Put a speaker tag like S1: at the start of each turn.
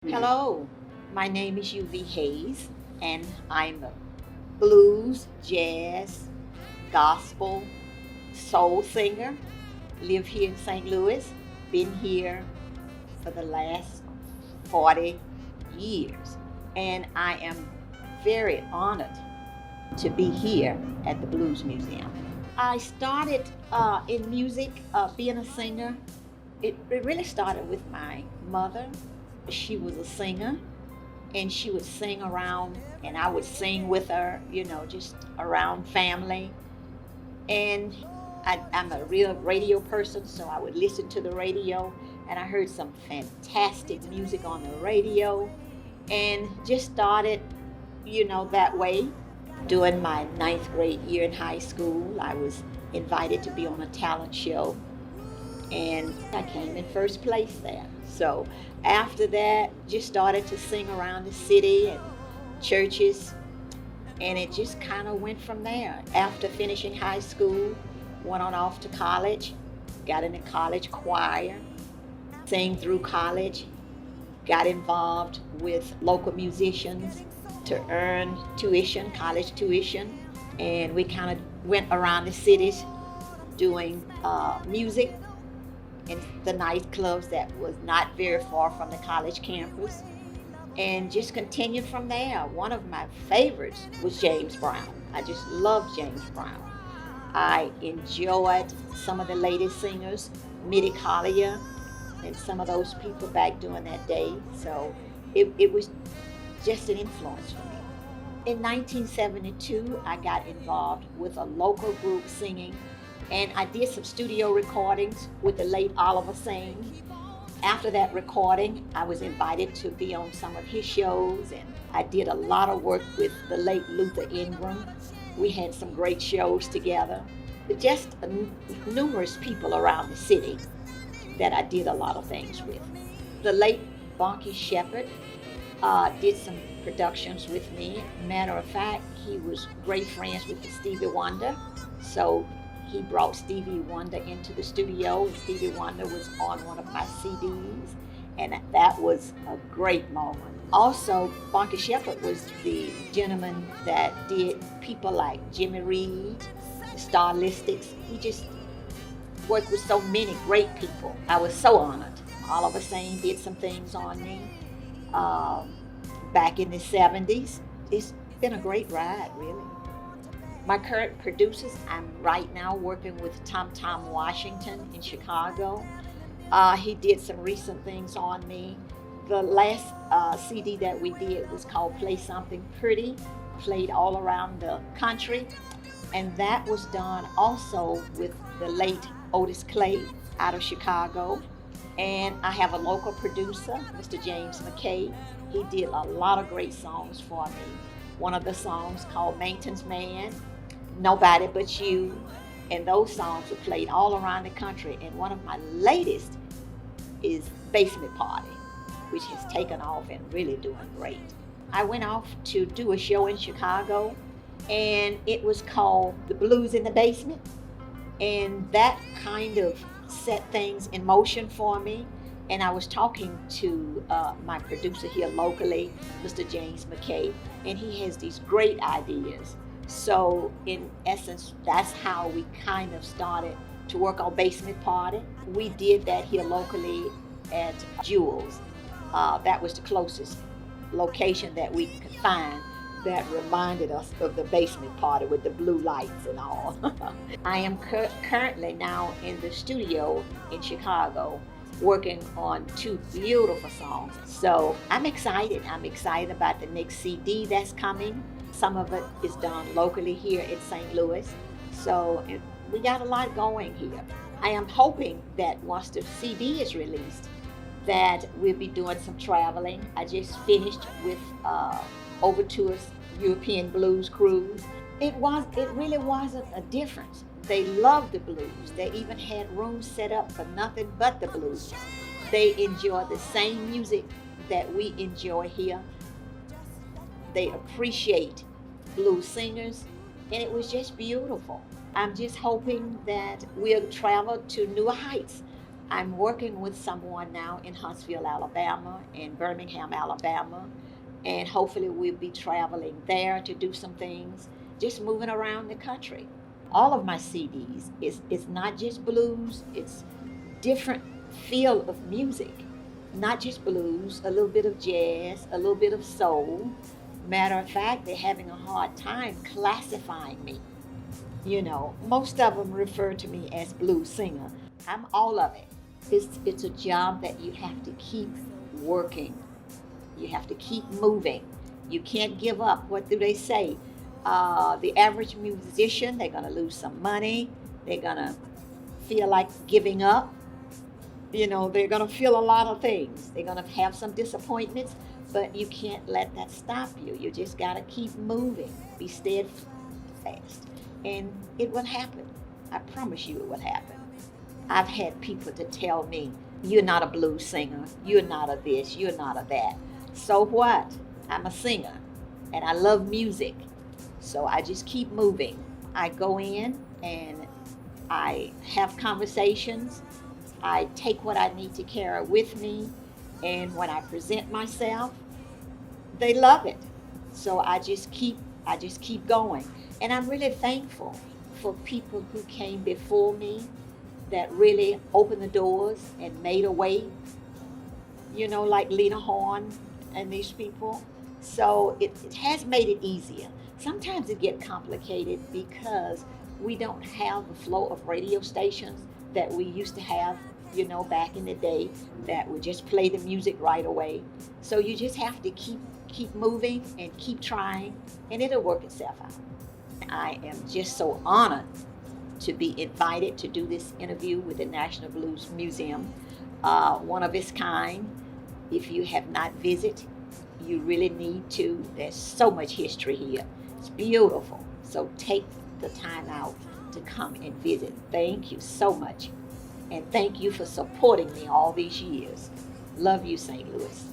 S1: Hello, my name is Uvee Hayes, and I'm a blues, jazz, gospel, soul singer. Live here in St. Louis. Been here for the last 40 years, and I am very honored to be here at the Blues Museum. I started in music, being a singer. It really started with my mother. She was a singer, and she would sing around, and I would sing with her, just around family. And I'm a real radio person, so I would listen to the radio, and I heard some fantastic music on the radio, and just started, that way. During my ninth grade year in high school, I was invited to be on a talent show, and I came in first place there. So after that, just started to sing around the city and churches, and it just kind of went from there. After finishing high school, went on off to college, got in the college choir, sang through college, got involved with local musicians to earn tuition, college tuition, and we kind of went around the cities doing music in the nightclubs that was not very far from the college campus, and just continued from there. One of my favorites was James Brown. I just loved James Brown. I enjoyed some of the latest singers, Mitty Collier, and some of those people back during that day. So it was just an influence for me. In 1972, I got involved with a local group singing, and I did some studio recordings with the late Oliver Singh. After that recording, I was invited to be on some of his shows, and I did a lot of work with the late Luther Ingram. We had some great shows together. Just numerous people around the city that I did a lot of things with. The late Bonky Shepherd did some productions with me. Matter of fact, he was great friends with Stevie Wonder, so he brought Stevie Wonder into the studio, and Stevie Wonder was on one of my CDs, and that was a great moment. Also, Bonky Shepherd was the gentleman that did people like Jimmy Reed, Starlistics. He just worked with so many great people. I was so honored. Oliver Sane did some things on me back in the 70s. It's been a great ride, really. My current producers, I'm right now working with Tom Washington in Chicago. He did some recent things on me. The last CD that we did was called Play Something Pretty, played all around the country. And that was done also with the late Otis Clay out of Chicago. And I have a local producer, Mr. James McKay. He did a lot of great songs for me. One of the songs called Maintenance Man, Nobody But You, and those songs were played all around the country. And one of my latest is Basement Party, which has taken off and really doing great. I went off to do a show in Chicago, and it was called The Blues in the Basement, and that kind of set things in motion for me. And I was talking to my producer here locally, Mr. James McKay, and he has these great ideas. So in essence, that's how we kind of started to work on Basement Party. We did that here locally at Jewel's. That was the closest location that we could find that reminded us of the basement party with the blue lights and all. I am currently now in the studio in Chicago working on two beautiful songs. So I'm excited. I'm excited about the next CD that's coming. Some of it is done locally here in St. Louis. So we got a lot going here. I am hoping that once the CD is released, that we'll be doing some traveling. I just finished with Overtour's European Blues Cruise. It really wasn't a difference. They loved the blues. They even had rooms set up for nothing but the blues. They enjoy the same music that we enjoy here. They appreciate blues singers, and it was just beautiful. I'm just hoping that we'll travel to newer heights. I'm working with someone now in Huntsville, Alabama, and Birmingham, Alabama, and hopefully we'll be traveling there to do some things, just moving around the country. All of my CDs is not just blues, it's different feel of music. Not just blues, a little bit of jazz, a little bit of soul. Matter of fact, they're having a hard time classifying me. Most of them refer to me as blues singer. I'm all of it. It's a job that you have to keep working. You have to keep moving. You can't give up. What do they say? The average musician, they're going to lose some money. They're going to feel like giving up. They're going to feel a lot of things. They're going to have some disappointments, but you can't let that stop you. You just got to keep moving. Be steadfast. And it will happen. I promise you it will happen. I've had people to tell me, you're not a blues singer, you're not a this, you're not a that. So what? I'm a singer and I love music. So I just keep moving. I go in and I have conversations. I take what I need to carry with me. And when I present myself, they love it. So I just keep going. And I'm really thankful for people who came before me that really opened the doors and made a way, like Lena Horne and these people. So it has made it easier. Sometimes it gets complicated because we don't have the flow of radio stations that we used to have, back in the day that would just play the music right away. So you just have to keep moving and keep trying, and it'll work itself out. I am just so honored to be invited to do this interview with the National Blues Museum, one of its kind. If you have not visited, you really need to. There's so much history here. It's beautiful. So take the time out to come and visit. Thank you so much. And thank you for supporting me all these years. Love you, St. Louis.